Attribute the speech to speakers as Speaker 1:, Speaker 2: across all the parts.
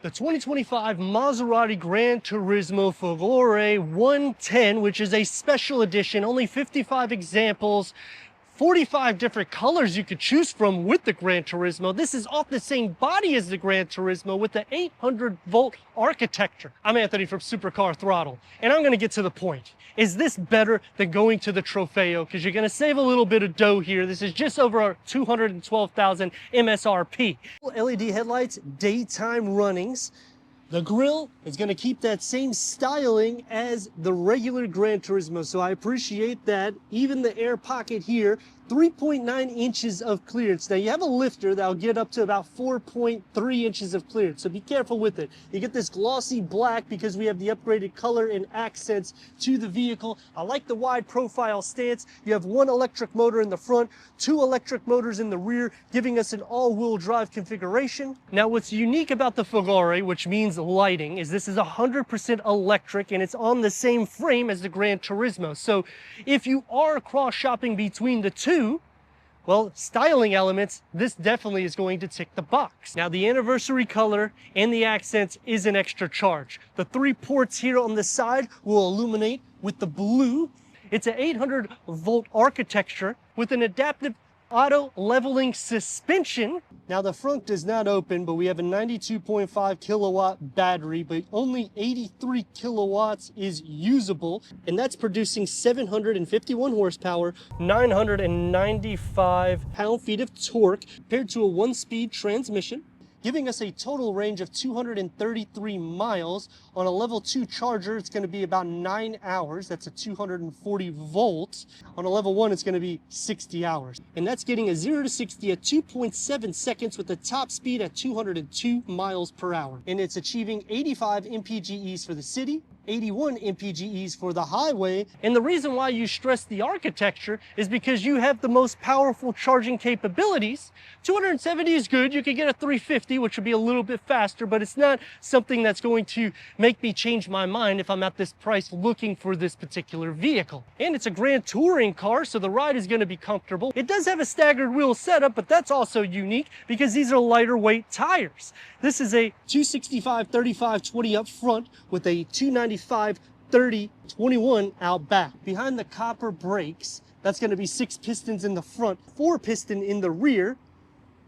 Speaker 1: The 2025 Maserati Gran Turismo Folgore 110, which is a special edition, only 55 examples, 45 different colors you could choose from with the Gran Turismo. This is off the same body as the Gran Turismo with the 800-volt architecture. I'm Anthony from Supercar Throttle, and I'm going to get to the point. Is this better than going to the Trofeo? Because you're going to save a little bit of dough here. This is just over 212,000 MSRP. LED headlights, daytime runnings. The grille is going to keep that same styling as the regular Gran Turismo, so I appreciate that. Even the air pocket here, 3.9 inches of clearance. Now you have a lifter that'll get up to about 4.3 inches of clearance, so be careful with it. You get this glossy black because we have the upgraded color and accents to the vehicle. I like the wide profile stance. You have one electric motor in the front, two electric motors in the rear, giving us an all-wheel drive configuration. Now what's unique about the Folgore, which means lighting, is this is 100% electric and it's on the same frame as the Gran Turismo. So if you are cross-shopping between the two, well, styling elements, this definitely is going to tick the box. Now the anniversary color and the accents is an extra charge. The 3 ports here on the side will illuminate with the blue. It's an 800-volt architecture with an adaptive auto leveling suspension. Now the front does not open, but we have a 92.5 kilowatt battery, but only 83 kilowatts is usable, and that's producing 751 horsepower, 995 pound-feet of torque compared to a 1-speed transmission, giving us a total range of 233 miles. On a level 2 charger, it's going to be about 9 hours. That's a 240 volts. On a level 1, it's going to be 60 hours. And that's getting a 0 to 60 at 2.7 seconds with the top speed at 202 miles per hour. And it's achieving 85 mpges for the city, 81 mpges for the highway. And the reason why you stress the architecture is because you have the most powerful charging capabilities. 270 is good. You could get a 350, which would be a little bit faster, but it's not something that's going to make me change my mind if I'm at this price looking for this particular vehicle. And it's a grand touring car, so the ride is going to be comfortable. It does have a staggered wheel setup, but that's also unique because these are lighter weight tires. This is a 265/35/20 up front with a 295/30/21 out back. Behind the copper brakes, that's going to be 6 pistons in the front, 4 piston in the rear.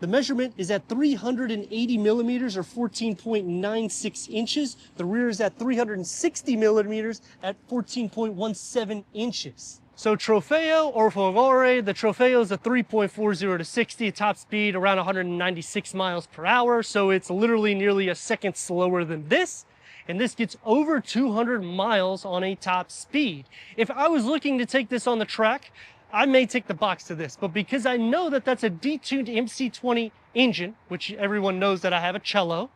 Speaker 1: The measurement is at 380 millimeters or 14.96 inches. The rear is at 360 millimeters at 14.17 inches. So Trofeo or Folgore, the Trofeo is a 3.40 to 60, top speed around 196 miles per hour. So it's literally nearly a second slower than this. And this gets over 200 miles on a top speed. If I was looking to take this on the track, I may take the box to this, but because I know that that's a detuned MC20 engine, which everyone knows that I have a cello,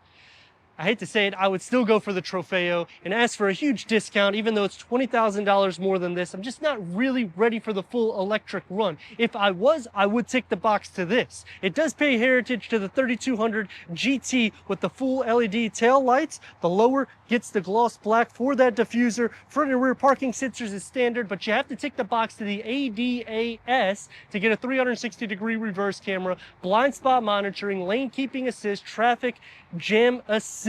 Speaker 1: I hate to say it, I would still go for the Trofeo and ask for a huge discount, even though it's $20,000 more than this. I'm just not really ready for the full electric run. If I was, I would take the box to this. It does pay heritage to the 3200 GT with the full LED tail lights. The lower gets the gloss black for that diffuser. Front and rear parking sensors is standard, but you have to take the box to the ADAS to get a 360-degree reverse camera, blind spot monitoring, lane keeping assist, traffic jam assist,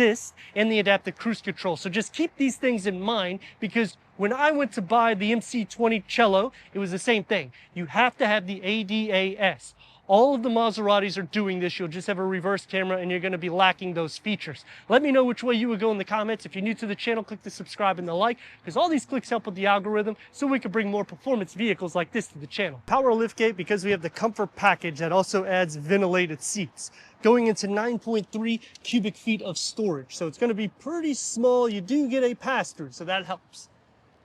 Speaker 1: and the adaptive cruise control. So just keep these things in mind, because when I went to buy the MC20 cello, it was the same thing. You have to have the ADAS. All of the Maseratis are doing this. You'll just have a reverse camera and you're going to be lacking those features. Let me know which way you would go in the comments. If you're new to the channel, click the subscribe and the like, because all these clicks help with the algorithm so we can bring more performance vehicles like this to the channel. Power liftgate, because we have the comfort package that also adds ventilated seats, going into 9.3 cubic feet of storage. So it's going to be pretty small. You do get a pass-through, so that helps.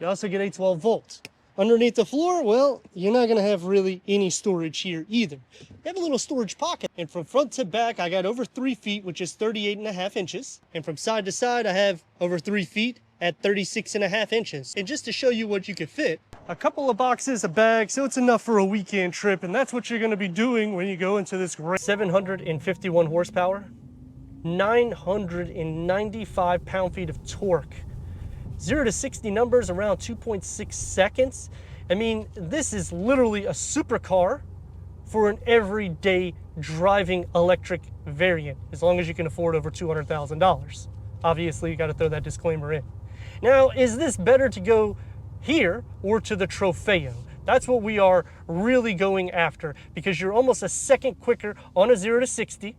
Speaker 1: You also get a 12-volt. Underneath the floor, well, you're not going to have really any storage here either. You have a little storage pocket. And from front to back, I got over 3 feet, which is 38.5 inches. And from side to side, I have over 3 feet at 36.5 inches. And just to show you what you can fit, a couple of boxes, a bag, so it's enough for a weekend trip. And that's what you're going to be doing when you go into this great 751 horsepower, 995 pound-feet of torque. 0 to 60 numbers around 2.6 seconds. I mean, this is literally a supercar for an everyday driving electric variant, as long as you can afford over $200,000. Obviously, you got to throw that disclaimer in. Now, is this better to go here or to the Trofeo? That's what we are really going after, because you're almost a second quicker on a 0 to 60.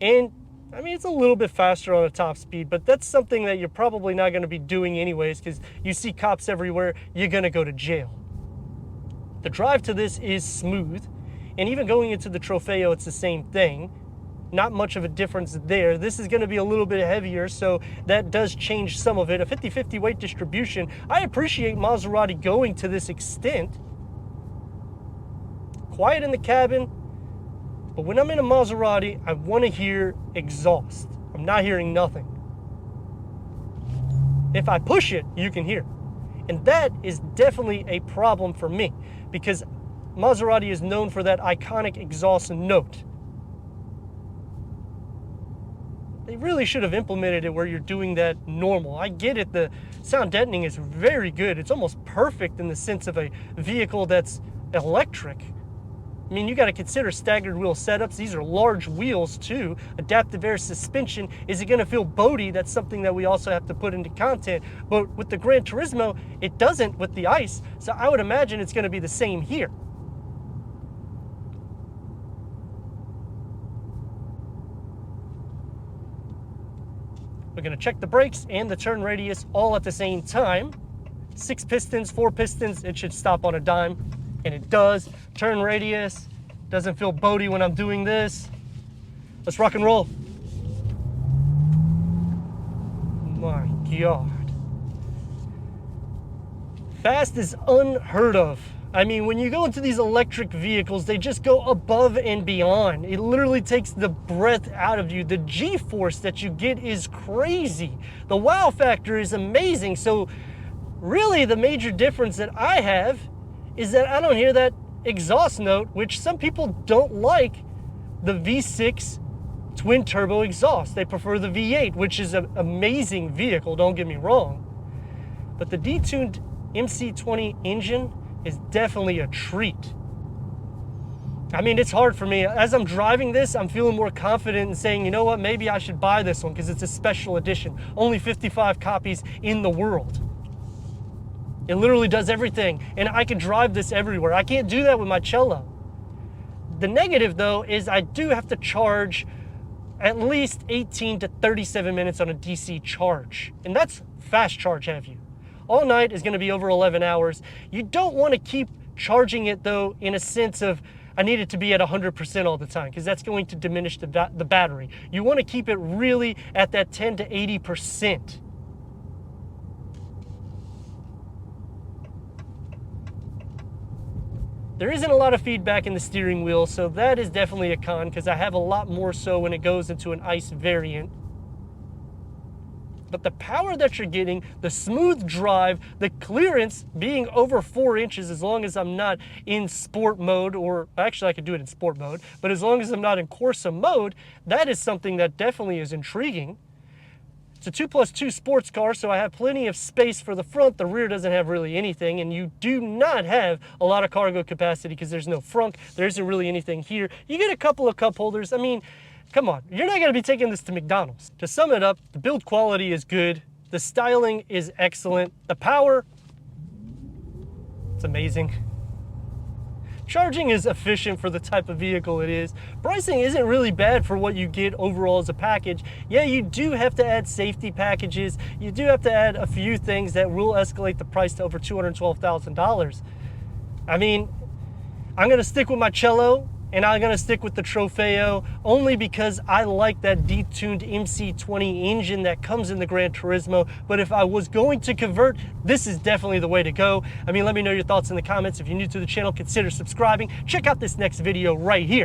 Speaker 1: And I mean, it's a little bit faster on a top speed, but that's something that you're probably not going to be doing anyways, because you see cops everywhere, you're going to go to jail. The drive to this is smooth, and even going into the Trofeo, it's the same thing. Not much of a difference there. This is going to be a little bit heavier, so that does change some of it. A 50-50 weight distribution. I appreciate Maserati going to this extent. Quiet in the cabin, but when I'm in a Maserati, I want to hear exhaust. I'm not hearing nothing. If I push it, you can hear. And that is definitely a problem for me, because Maserati is known for that iconic exhaust note. They really should have implemented it where you're doing that normal. I get it, the sound deadening is very good. It's almost perfect in the sense of a vehicle that's electric. I mean, you got to consider staggered wheel setups. These are large wheels too. Adaptive air suspension. Is it going to feel boaty? That's something that we also have to put into content. But with the Gran Turismo, it doesn't with the ICE. So I would imagine it's going to be the same here. We're going to check the brakes and the turn radius all at the same time. 6 pistons, 4 pistons, it should stop on a dime. And it does. Turn radius, doesn't feel boaty when I'm doing this. Let's rock and roll. My God. Fast is unheard of. I mean, when you go into these electric vehicles, they just go above and beyond. It literally takes the breath out of you. The G-force that you get is crazy. The wow factor is amazing. So really the major difference that I have is that I don't hear that exhaust note, which some people don't like the V6 twin turbo exhaust. They prefer the V8, which is an amazing vehicle, don't get me wrong. But the detuned MC20 engine is definitely a treat. I mean, it's hard for me. As I'm driving this, I'm feeling more confident in saying, you know what, maybe I should buy this one because it's a special edition. Only 55 copies in the world. It literally does everything, and I can drive this everywhere. I can't do that with my cello. The negative, though, is I do have to charge at least 18 to 37 minutes on a DC charge, and that's fast charge heavy. All night is going to be over 11 hours. You don't want to keep charging it, though, in a sense of I need it to be at 100% all the time, because that's going to diminish the battery. You want to keep it really at that 10 to 80%. There isn't a lot of feedback in the steering wheel, so that is definitely a con, because I have a lot more so when it goes into an ICE variant. But the power that you're getting, the smooth drive, the clearance being over 4 inches as long as I'm not in sport mode, or actually I could do it in sport mode, but as long as I'm not in Corsa mode, that is something that definitely is intriguing. It's a 2+2 sports car, so I have plenty of space for the front. The rear doesn't have really anything, and you do not have a lot of cargo capacity because there's no frunk. There isn't really anything here. You get a couple of cup holders. I mean, come on, you're not gonna be taking this to McDonald's. To sum it up, the build quality is good. The styling is excellent. The power, it's amazing. Charging is efficient for the type of vehicle it is. Pricing isn't really bad for what you get overall as a package. Yeah, you do have to add safety packages. You do have to add a few things that will escalate the price to over $212,000. I mean, I'm gonna stick with my cello, and I'm gonna stick with the Trofeo only because I like that detuned MC20 engine that comes in the Gran Turismo. But if I was going to convert, this is definitely the way to go. I mean, let me know your thoughts in the comments. If you're new to the channel, consider subscribing. Check out this next video right here.